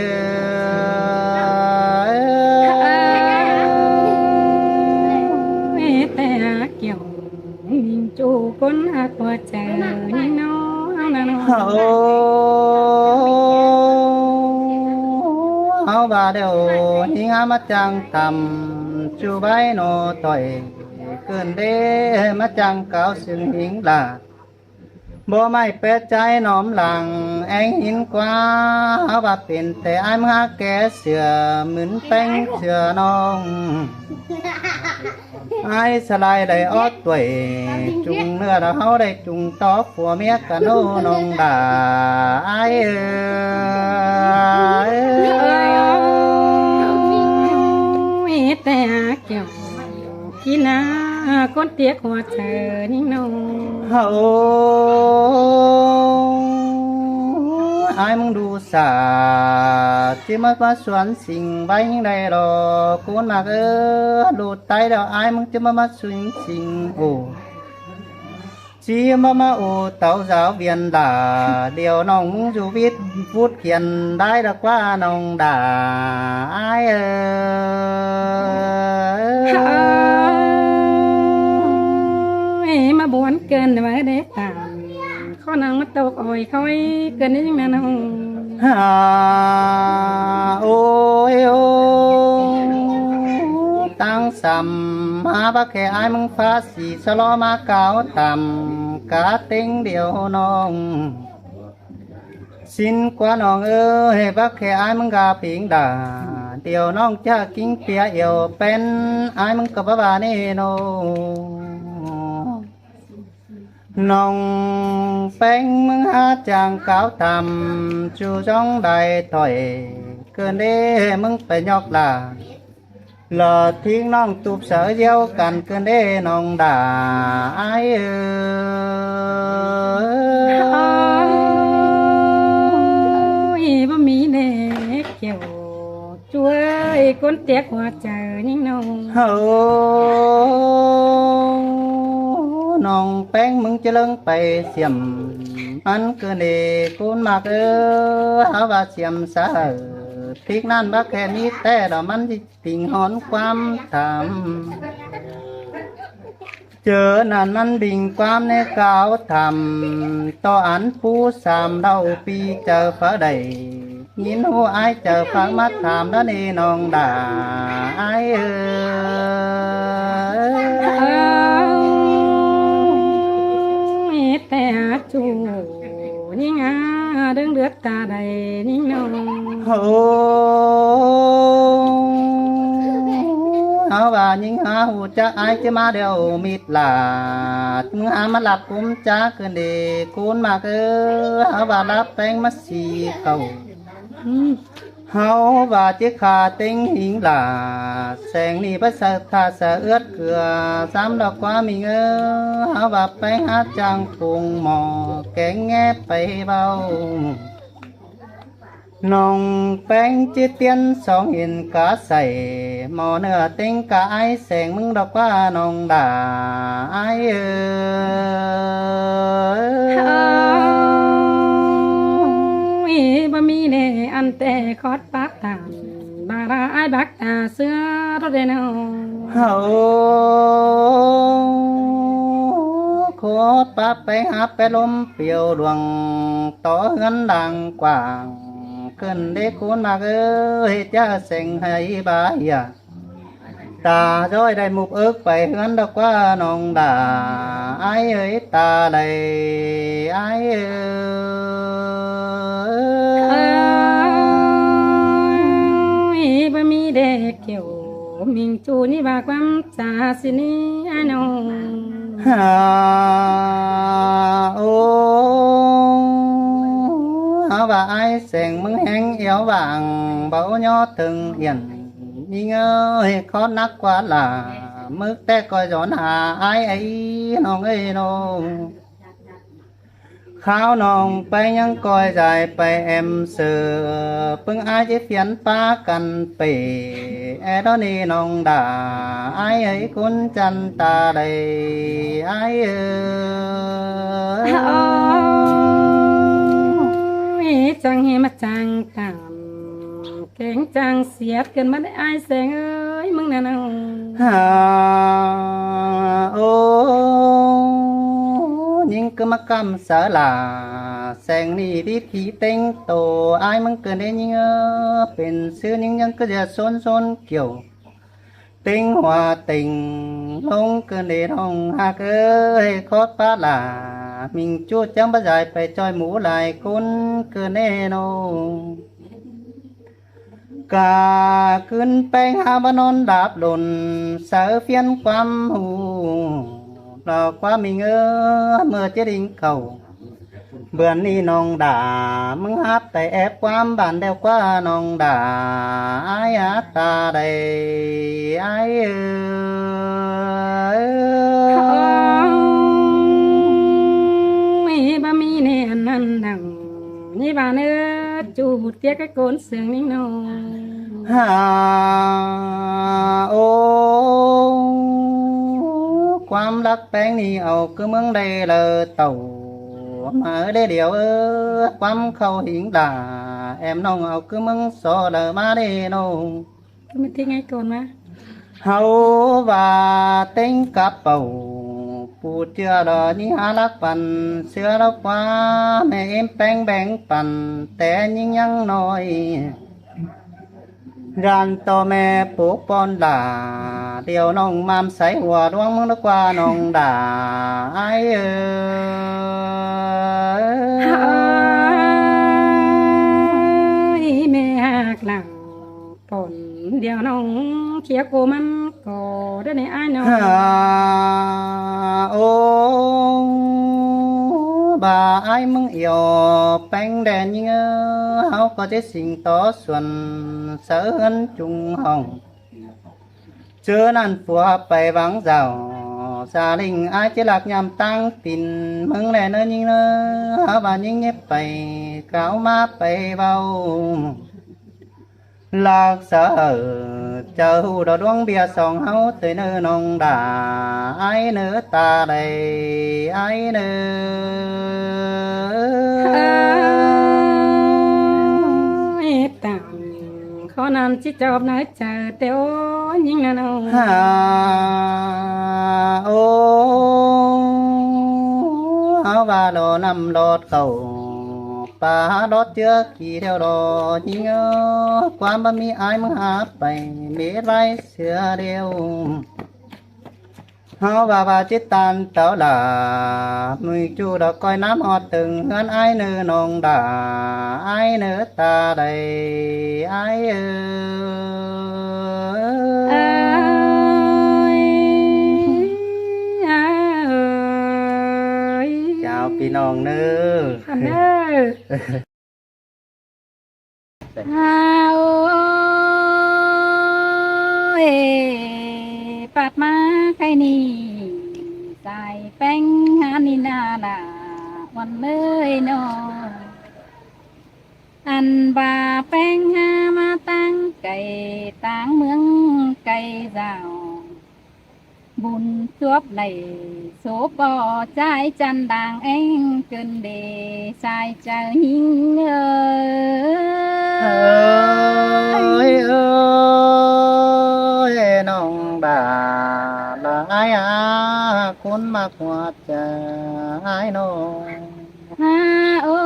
แต่เกี่ยวจูคนหักหัวใจนี่น้องนั่น hao bà đều hi ngã mắt trăng tầm chu bái nô tội cơn đê mắt trăng cao sừng hiến làบ่ไม่เป็ดใจน้อมหลังแองหินกว่าหาว่าเป็นแต่อายมาแก่เสือเหมือนแป้งเสือน้องไอ้สลายได้ออดตัวจุงเนื้อเราเฮาได้จุงตอบผัวเมียกันโนน้องด่าไอ้แต่เกี่ยวกินนะคนเตี้ยหัวใจนี่น้อง เฮาไอ้มึงดูสาที่มาสวนสิ่งใบยังได้รอคุณมากดูตายแล้วไอ้มึงจะมาสวนสิ่งโอ้chỉ mà ô tàu giáo viên đà điều nông du viết phút khiển đai được qua nông đà ai mà buồn cơn mà để tạm khó năng mất tộc ôi khói cơn đấy mà nông ôi tăng sầm há bác kẻ ai mong phá xì sa lo ma cáo tầm cá tính điều nong xin qua nong ơi bác kẻ ai mong gà phiền đà điều nong cha kinh pia yêu pen ai mong cặp bà nê nô nong pen mong hát chàng cáo tầm chu trong đại tội cơn đê mong phải nhọc là lờ thiên non tụp sở gieo cành cơn đê non đà ai ơi bố mi nè kiểu chúa ơi con tiếc hoa trời nhưng non non bén mừng chơi lưng bay xiêm ăn cơn đê con mặc áo và xiêm saทิกนั่นบักแค่นี้แต่เรามันติ่งหอนความทำเจอนั่นมันบิ่งความในกาวทำต่ออันผู้สามเราปีเจอฟ้าใดยินหัวไอเจอฟังมัดถามแล้วนี่น้องด่าไอแต่จูนี่งาเรื่องเลือดตาใดนี่น้อง háo và những há hù cha ai chứ mà đều mịt là chúng há mà lạp cũng cha cơn đề cún mà cứ háo và lạp bánh mắt xì cầu háo và chiếc khả tinh hình là sen ni bất sợ tha sợ ướt cửa dám đọc qua mình háo và bánh hát trang cùng mò kén nghe bay bao nòng bánh chiếc tiên song hiền cá sảy mò nửa tinh cả ai sèn mừng đọc qua nòng đà aiบ่มีแน่อันแต่คอดปากตามบาราไอ้บักตาเสื้อรถเดน hậu khốt bắp bé háp bé lôm piều luồng tỏ ngân đàng quảng cơn đế cuốn mà ơi cha sành hay bà hià ta rồi đây mục ước phải hướng đọc qua nòng đà ai ơi ta đây ai ơiบ่มีเด็กเกี่ยวมิงจูนี่บาความจาสินี่อ้น้อง ha ô và ai sèn mưng hén éo vàng bảo nhó từng hiền nhưng ơi khó nắc quá là mức té coi gió hà ai ấy nong ơi nong khao nong bay nhang coi dài bay em sờ bưng ai chế phiến phá cần bể e đó ni nong đà ai ấy cuốn chân ta đây ai ơi จังเฮมาจังตามเก่งจังเสียดกันมาได้ไอ้แสงเอ้ยมึงน่ะน้อง ha ô nhưng cứ mắc cam sợ là sen ni đi khí tinh tổ ai mong cần đến nhưng bên xưa những nhân cứ giờ xôn xôn kiểu tình hòa tình không cần đến hồng hạ ơi khó phát là mình chúa chẳng bao giờ phải chơi mũ lại con cứ nè nó cả cơn bánh hà bà non đạp đồn sợ phiên quam hù lò qua mình mưa chết đinh cầu bữa ni nong đà mừng hát tay ép quam bàn đeo qua nong đà ai hát ta đây ai ba mi nè ăn đằng như bà nữa chú hụt tiếc cái côn sương nín nô ha ô quam lắc bánh ni ầu cứ mừng đây là tàu mà ở đây điều quam khâu hiển là em nong ầu cứ mừng so là má đi nong cứ mới thích ngay côn mà hậu và tính cặp bầu phụ chưa đó như hà lắc phần xưa đó qua mẹ em bánh bánh phần té nhưng nhăng nói ran to mẹ bố con là điều nong mam sấy hòa đoán mong nó qua nong đà ai ơi mẹ hạc lặng còn điều nong kia côมันก็ได้ในอ้ายน้อง ô bà ai mong yêu bánh đèn nhưng háo có chế sinh tỏ xuân sở hân trung hồng chưa nan phù hợp bày vắng giàu gia đình ai chế lạc nhằm tăng tin mừng này nữa nhưng háo bà nhưng nhếp bày cáo má bày vào lạc sở chờ hù đó đoán bia sòng háo tới nơi nông đà ai nữa ta đây ai nữa tạm khó nằm chỉ chọc nói chờ tiêu nhưng là nào ha ô áo và đồ nằm đọt cầu bà đót chưa kỳ theo đó nhưng quan ba mi ai mới hát bài mế rai xưa đều háo và chết tan tao là mười chu đó coi nám họ từng hơn ai nữa nong đà ai nữa ta đây ai ơi พี่น้องเด้อ คันเด้ออ้าวโอ้ยปัดมาใครนี่ใส่แป้งหานี่นาด่าวันเลยเนาะอันบาแป้งหามาตั้งไก่ต่างเมืองไก่เจ้าบุญจวบไหลโสปอใจจันด่างเอ็งเกินเดสายเจ้าหิงเอ เอ้ ย ยเอ้ยน้องดาละอายอาคนมากหัวใจน้อง ฮาโอ้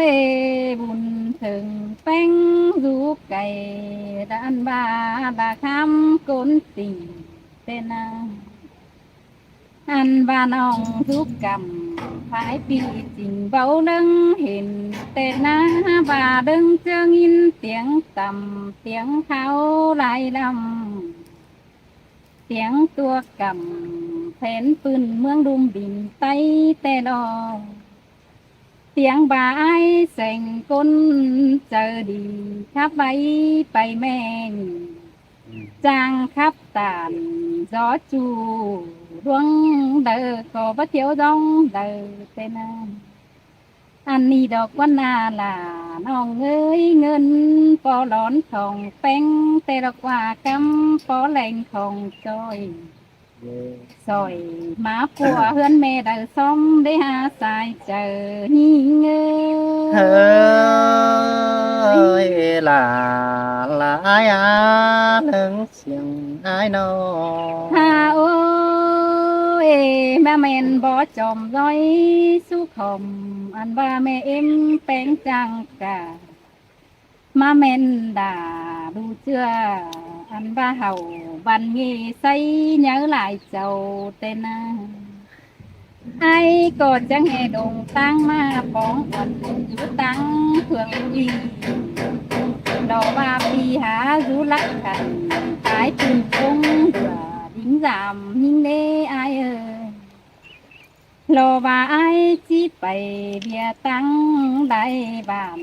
ยบุญถึงแป้งรูปไก่ด้านบาดาคำก้นตีเตนาอันบาน้องทุกกรรมภายปีจริงเบาดึงเห็นเตนาบาดึงเจอยินเสียงต่ำเสียงเขาไหลลำเสียงตัวกำแผนปืนเมืองดุมบินไตแต่ดอก เสียงบายแสงก้นเจอดีขับไปไปแม่นจางขับตานgióจูดวงเดอก็บ่เที่ยวดองเดอเตนาอันนี้ดอกวันนาล่ะน้องเอ้ยเงินปอหลอนของแป้งแต่ดอกว่ากำปอแหลงของจอยซอยมาปัวเฮือนแม่เดอซ้อมได้หาสายเจอหิงเอ้ เฮ้ ย ยล่ะละอายอาหนึ่งเสียงอายน้อง ฮาโอ้ยแม่แม่นบ่จอมร้อยสุขมอันว่าแม่เอ็มแป้งจังกะมาแม่นด่าดูเชื่ออันว่าเฮาบันงีใส่nhớ lại châu tên na ai có chẳng nghe đồng tăng mà bóng quần giữ tăng thường gì đầu ba phi há rú lắc khẩn cái từng công và đính giảm nhưng đê ai ơi lò và ai chỉ phải bia tăng đại bàn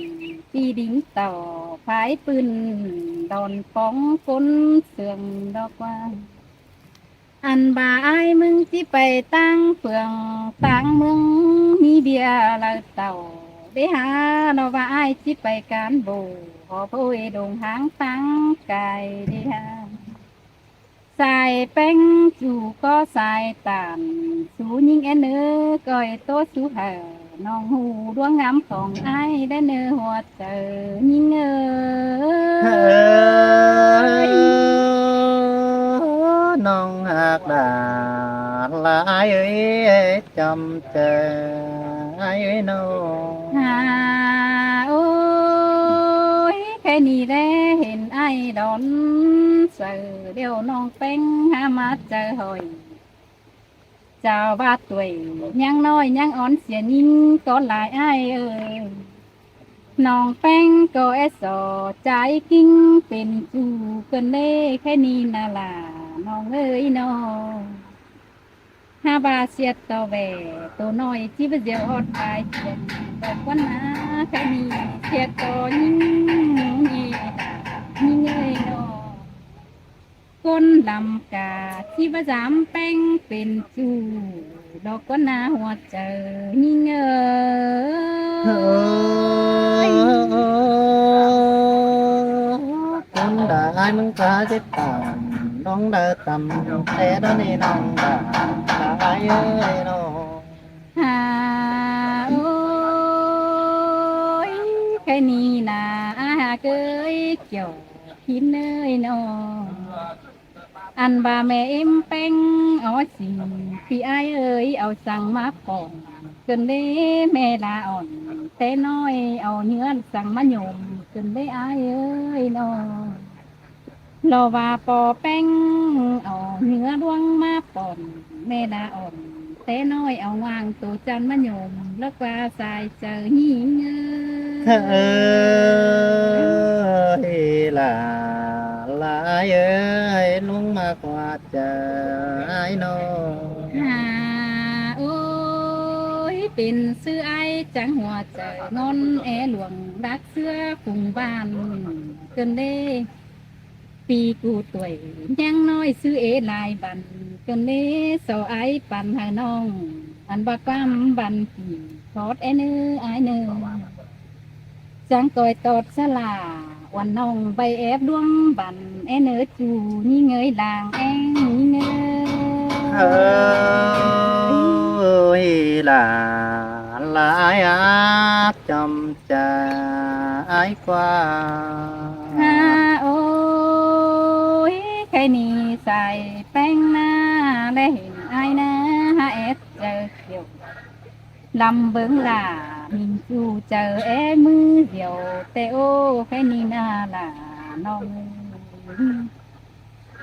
đi đính tàu pháiปืนđòn phóng côn sườn đó qua อันบ่ายมึงที่ไปตั้งเฟืองตั้งมึงมีเบียร์ละเต่าไปหาเราว่าไอ้ที่ไปการโบขอพูดดงหางตั้งไก่ดีฮะสายแป้งจู่ก็สายตานสูยิงแอนเนื้อก้อยโตสูเหอน้องหูดวงงามของไอ้ได้เนื้อหัวเจอยิงเอ้ เฮ้ ย ยน้องหากดาละอายเอ้ยจำเจออายเอ้ยน้อง หาโอ้ยแค่นี้แหละเห็นไอ้ดอนเสือเดี๋ยวน้องเป็นหามาเจอหอยเจ้าบาตุยยังน้อยยังอ่อนเสียนิ่งก็หลายไอ้เอ้ยน้องแป้งก็เอสอใจกิ้งเป็นจูเกินเล่แค่นี้น่ะล่ะน้องเอ้ยน้องฮาบาเสียตัวแหวตัวน้อยที่ไปเดียวอดไปเสียแบบวันนะแค่นี้เสียตัวยิ่งยิ่งเอ้ยน้องก้นลำกาที่ประจำแป้งเป็นจูดอกก้นหน้าหัวเจอยิ่งเอ้ เฮ้ ย ยคนได้มึงกาจะตามน้องเดินตำแต่ตอนนี้น้องดาอายเอ้ยน้อง หาโอ้ยแค่นี้นะอาหาเกยเกี่ยวหินเอ้ยน้องอันบ่าแม่เอ็มแป้งอ๋อสิพี่อายเอ้ยเอาสั่งมาปองจนได้แม่ลาอ่อนแต่น้อยเอาเนื้อสั่งมาโยมจนได้อายเอ้ยน้องรอว่าปอแป้งเอาเนื้อดวงมาป่อนแม่ลาอ่อนแต่น้อยเอาวางตัวจันมาโยมแล้วว่าสายเจอหิงเอ้ เฮ้ ย ยล่ะลายเอ้ยลุงมากกว่าจะอายน้อง หาโอ้ย เป็นซื้อไอ้จังหัวใจงอนแอหลวงรักเสื้อฝุ่งบ้านเกินเด้ปีกูตัวยยังน้อยซื้อเอลายบันเกินเด้โซไอ้ปันหาน้อง อันบักกำบันปีทอดไอ้เนื้อไอ้เนื้อจังก่อยตอดสลาวันน้องใบแอบดวงบันไอ้เนื้อจูนี่เงยลางแองนี่เนื้อ เอ้ยล่ะหลายอาจำใจกว่า ฮาโอ้ยใครนี่ใส่แป้งหน้าและเห็นไอ้นะฮาเอสเจอเขียวลำเบิ้งล่ะมินจูเจอเอมือเดียวแต่โอ้ใครนี่น่าล่ะน้อง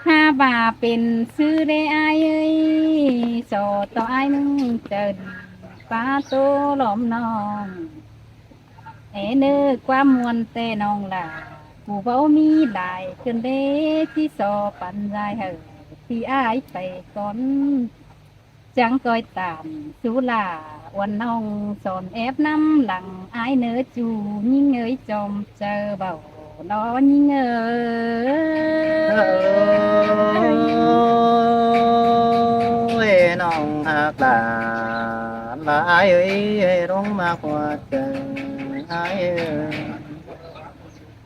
ห้าบาเป็นซื้อได้ไอ้เอ้ยโสดต่อไอ้นึงเจอดีป้าโตหลอมน้องเอเนื้อความมวนแต่น้องล่ะ กูเว้ามีหลายจนเด้ที่สอปันใจเหอะที่อายไปก่อนจังก้อยตามสุลาวันน้องสอนแอบน้ำหลังอายเนื้อจูยิ่งเงยจอมเจอเบาล้อยิ่งเง เอ้ ย ยน้องหักหลานหลายเอ้ยให้ร้องมากกว่าเจอไอ้เอ้ย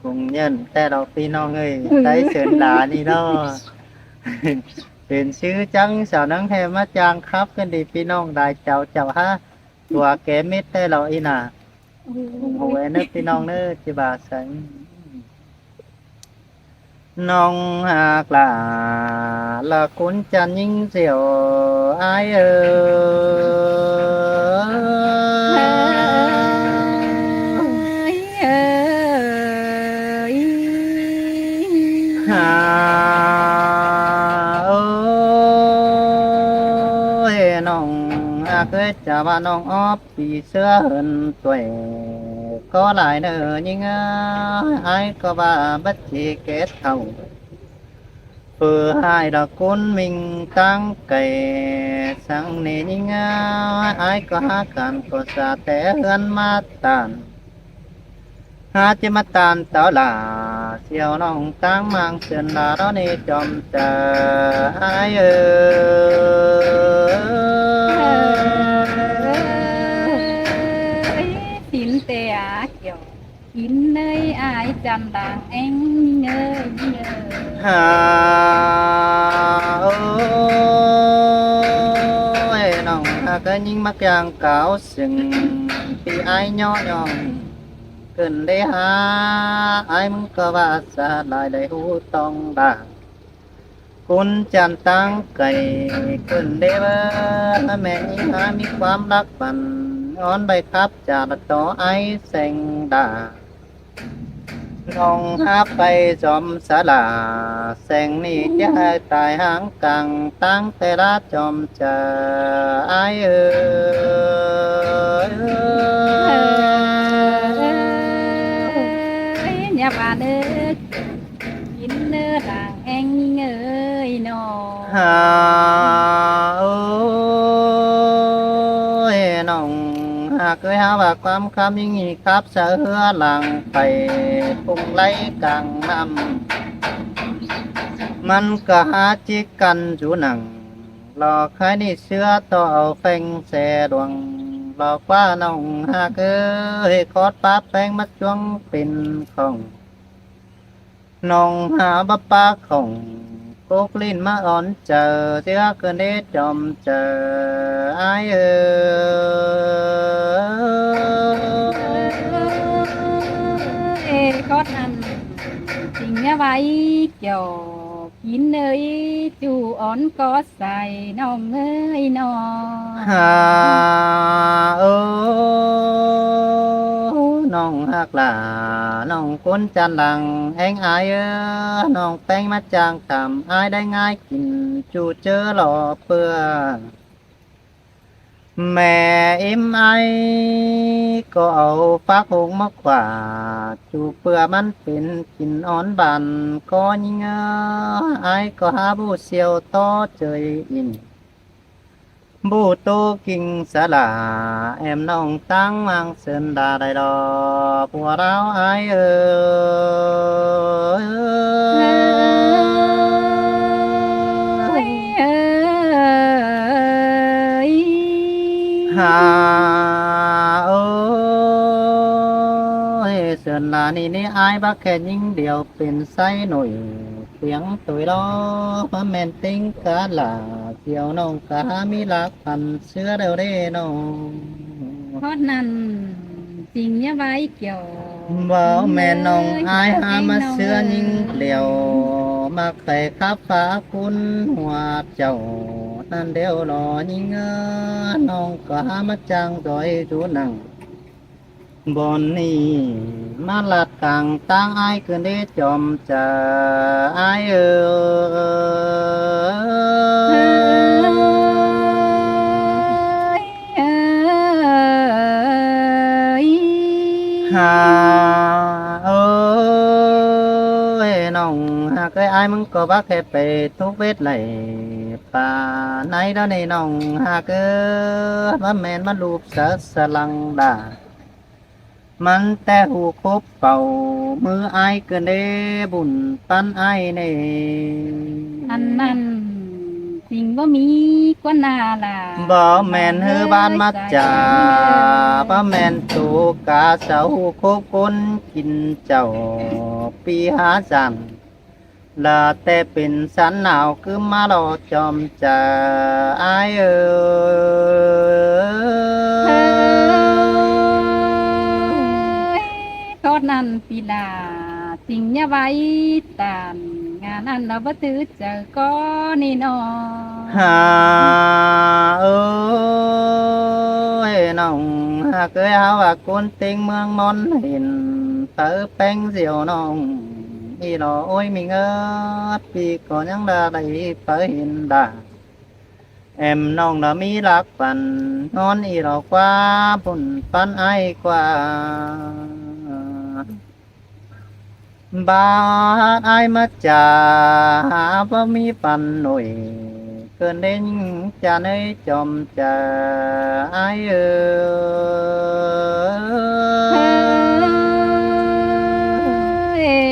คงเงินแต่เราพี่น้องเอ้ยได้เชิญหลานนี่เนาะ เป็นชื่อจังสาวนังแทมาจางครับกันดีพี่น้องได้เจ้าเจ้าฮะตัวแกมิดแต่เราอีน่ะโอ้ยนึกพี่น้องเนื้อจิบาสังน้องหากลาละคุณจันยิ่งเสียวอายเอหาโอ้ยน้องหากเคยจะว่าน้องออบปีเสื้อเหินตัวก็หลายเนอยิ่งอายก็ว่าบัดทีเกตเท่าเพื่อให้ดอกคุณมิงตั้งไก่สังนี่ยิ่งอายก็หากันก็สาแต่เฮือนมาตานหาจะมาตามต่อลาเสียวน้องตั้งมังเสือนลาเรานี่จอมเจออายสินเตียเกี่ยวกินเนยอายจำด่างเอ็งเนยเนย หาโอ้ยน้องหากยิ่งมักอย่างเก่าสึงที่อายย่อย่องเกินได้หาอายมึงก็ว่าสาลายได้หูต้องด่าคุณจันตั้งไก่เกินได้ว่าแม่ยิ่งหามีความรักปันอ่อนใบครับจากต่อไอแสงด่าน้องหาไปจอมสาลาแสงนี้จะตายหางกังตั้งแต่ละจอมเจอไอเอ้ย อย่าบาเด้อกินเนื้อด่างเอ็งเงยนอ หาโอ้ยน้องหากเคยหาว่าความคำยิ่งนี้ครับเสือหลังไปปุ่งไหลกลางน้ำมันก็หาจิกกันจูหนังหลอกใครนี่เสื้อต่อเอาแฟงแสดวงหลอกว่าน้องหากเอ้ยคอดป้าแป้งมัดจวงเป็นของน้องหาบ้าป้าของโกกลิ้นมาอ่อนเจอเสียเกินได้จอมเจอไอเอ้ย ก็ทันจริงเนี่ยไว้เกี่ยวกินเนยจูอ่อนก็ใส่น้องเอ้ยนอ หาโอ้น้องหักหลาน้องคนจันหลังแองอายน้องแป้งมาจางต่ำอายได้ง่ายกินจูเจอหล่อเปื่อแม่อิ่มไอก็เอาฟักหงมาขวาจูเปื่อมันเป็นกินอ่อนบานก็ยิ่งไอก็หาบูเสียวต่อเจยอิน bù tô kinh xa là em nông tăng mang sơn đà đại đò bùa ráo ai ơi hà ơi sơn là ni ai bác khen những điềuเป็นไส้หน่อยเสียงตัวล้อพระแม่นติ้งกาลาเกี่ยวน้องกามีลักพันเสื้อเดียวเด้น้อง เพราะนั้นจริงเนี่ยไว้เกี่ยว บ่แม่น้องอายหามาเสื้อยิงเหลียวมาใครขับฟ้าคุณหัวเจ้านั่นเดียวรอยิงน้องก็หามาจังดอยดูหนังบอนนี้มาลัดกลางตั้งอายคืนได้จอมจะอายหาเอ้ยน้องหากไอ้มึงก็บักแค่ไปทุกเวทไหลป่าไหนแล้วในน้องหากว่าแม่นมาลูบสลังดามันแต่หูคบเป่ามือไอายเกินเด้บุญปันไอายใน อันนั้นจริงว่ามีกว่านาล่ะ บ่แม่นเฮือบ้านมัดจ่าบ่แม่นตูกาเสาโคคนกินเจ้าปีหาจันลาแต่เป็นสันหนาวคือมารอจอมจะอายก็นั้นปีลาจริงเนี่ยไว้ตามงานนั้นเราบ่ถือเจอก็นี่นอ หาเอ้ยน้องหากเคยหาว่าคนเต็งเมืองมนเห็นเตอแป้งเสียวน้องอีหลอโอ้ยมีเงินปีก่อนยังได้ไปเห็นดาแอมน้องน่ะมีรักปันนอนอีหลอกว่าปุ่นปันไอกว่าบาดไอายมาจ่าหาบ่มีปันหน่อยเกินเด่นจะในจอมจะไอ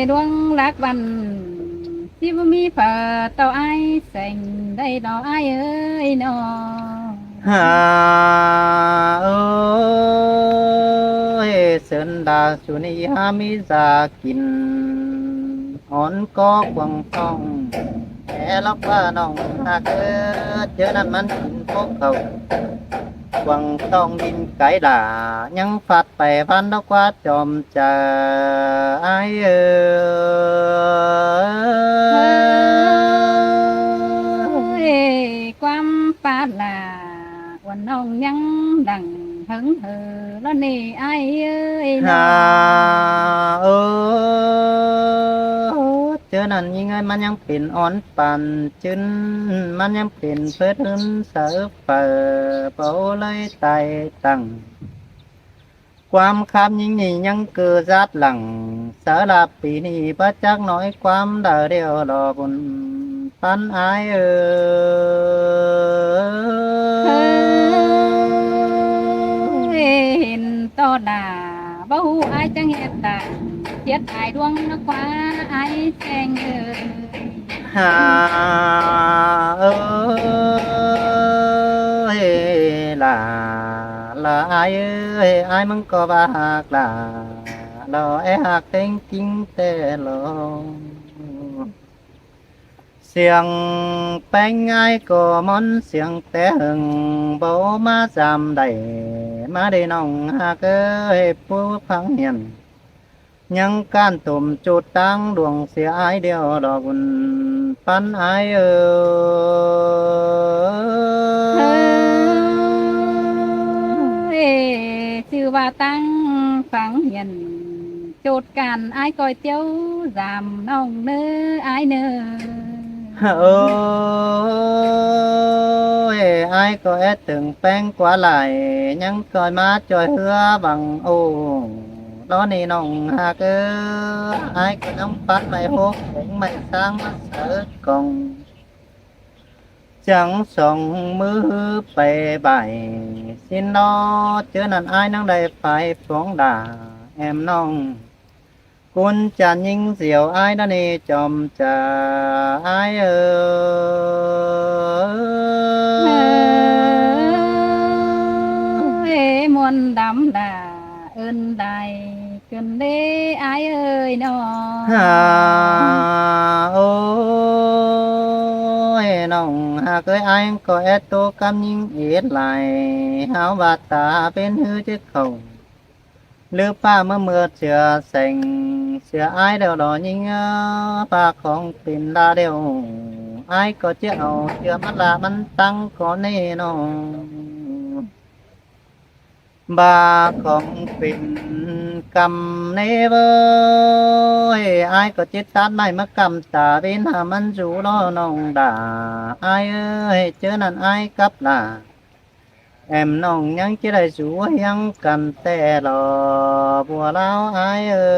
ดวงรักวันที่บ่มีฝ่าต่อไอแสงได้ดอกไอเอ้ยนอ หาเอ้ยเสินดาสุนีหามีสากินอ่อนก็กวางต้องแค่ล็อกว่าน้องหากเจอนั้นมันกินพวกเขากวางต้องดินไก่ด่ายังฟัดไปพันดอกว่าจอมจะไอความปาลาวันน้องยังดังหึงเธอแล้วนี่ไอเอ้ย หาเจอนั่นยังไงมันยังเป็นอ่อนปันจึนมันยังเป็นเพื่อนเสือเปิดเป่าเลยไตตั้งความคำยิ่งนี่ยังเกิดจัดหลังสาลาปีนี้พระจักน้อยความดาเดียวรอบนปันอายเห็นต่อดาบ่ฮู้อายจังเฮ็ดตาเฮ็ดอายดวงนักว่าอายแสงเอ้ย หาเอ้ยล่ะอายเอ้ยอายมึงก็บาหักล่ะรอไอ้หักเต็งจริงแต่รอเสียงแป้งง่ายก็มอนเสียงแต่หึงเบามาจำได้มาได้น้องหักเอ้ยผู้พังเหียนยังการตุ่มจุดตั้งดวงเสียอายเดียวดอกบุญปันอายชื่อว่าตั้งฝังเหียนจุดการอายก้อยเตี้ยวจำน้องเนื้ออายเนื้อ เอ้ยอายก็แอดถึงแป้งกว่าไหลยังก่อยมาจอยเหือบังโอ้ตอนนี้น้องหากอายก็น้ำปัดไม่หกถึงไม่สร้างมาเสือกองใจ chẳng song mưaไปใบxin nó chớ nàn ai năng đây phải phóng đà em nongคุณจะยิงเสียวอ้ายนั่นเองจอมจะอ้ายเอ้ยมวนดำด่าเอินใดเกินเด้อายเอ้ยน้อ ฮ่าโอ้ยน้องหากเคยอ้ายก็แอดโตกำยิงเอ็ดไหลหาว่าตาเป็นหื้อเจ้าเขาหรือป้าเมื่อเสือแสงเสืออ้ายเดียวดอยิงป้าของเป็นดาเดียวอ้ายก็เจ้าเสือมันละมันตั้งก่อนแน่นอน บาของเป็นกำในเบยอายก็จิตตัดไม่มากำตาเป็นหามันจูล้อน้องด่าอายเอ้ยเจอนั่นอายกับลาแอมน้องยังจะได้จูยังกันแต่รอบัวเราอายเอ้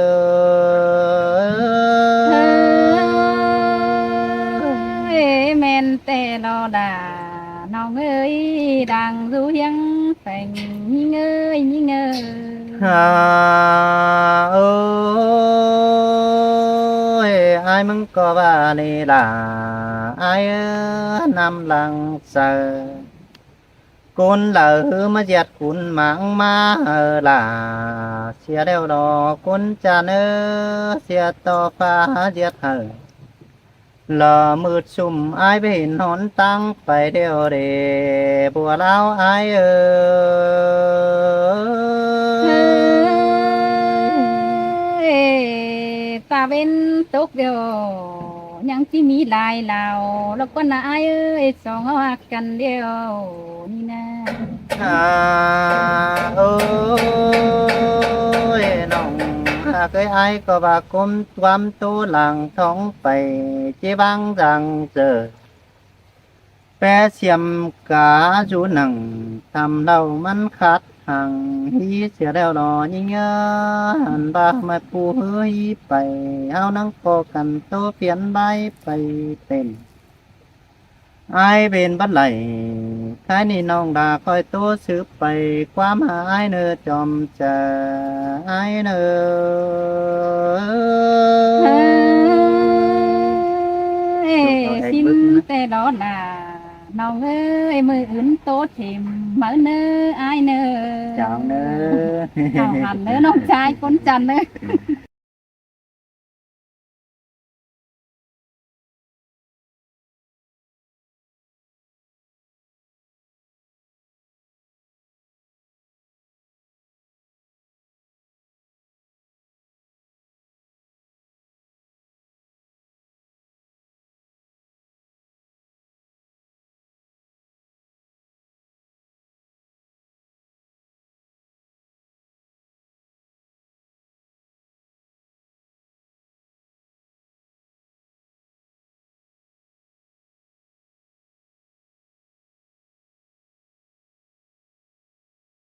ยแม่นแต่รอด่าน้องเอ้ยดังรู้ยังแฝงยิ่งเอ้ยยิ่งเอ้ย ฮ่าโอ้ยอายมึงก็ว่านี่ล่ะอายนำหลังเสือคุณเหลือมาเจ็ดคุณหมังมาล่ะเสียเดียวดอกคุณจะเนื้อเสียต่อฟ้าเจ็ดเหอหล่อมืดซุ่มอายไปเห็นหนตั้งไปเดียวเดบัวเล้าอายตาเป็นตกเดียวยังที่มีลายเหล่าแล้วก็นายเอ้ยสองเอาหักกันเดียวนี่นะ โอ้ยน้องหากเคยอายก็ว่ากุมความตัวหลังท้องไปเจ็บังจังเจอแปรเสียมกาจูหนังทำเรามันขัดหังฮีเสียแล้วรอยิงหันบามาปูเฮ้ยไปเอานังพอกันโตเปลี่ยนใบไปเต็มอายเป็นบัดไหลท้ายนี้น้องดาคอยโตสืบไปความหายเนอจอมจะอายเนอ ซิมแต่รอด่าน้องเอ้ยมืออื่นโตเข็มมาเนออายเนอ chào nữa เอาหันเนอน้องชายคนจันเนอ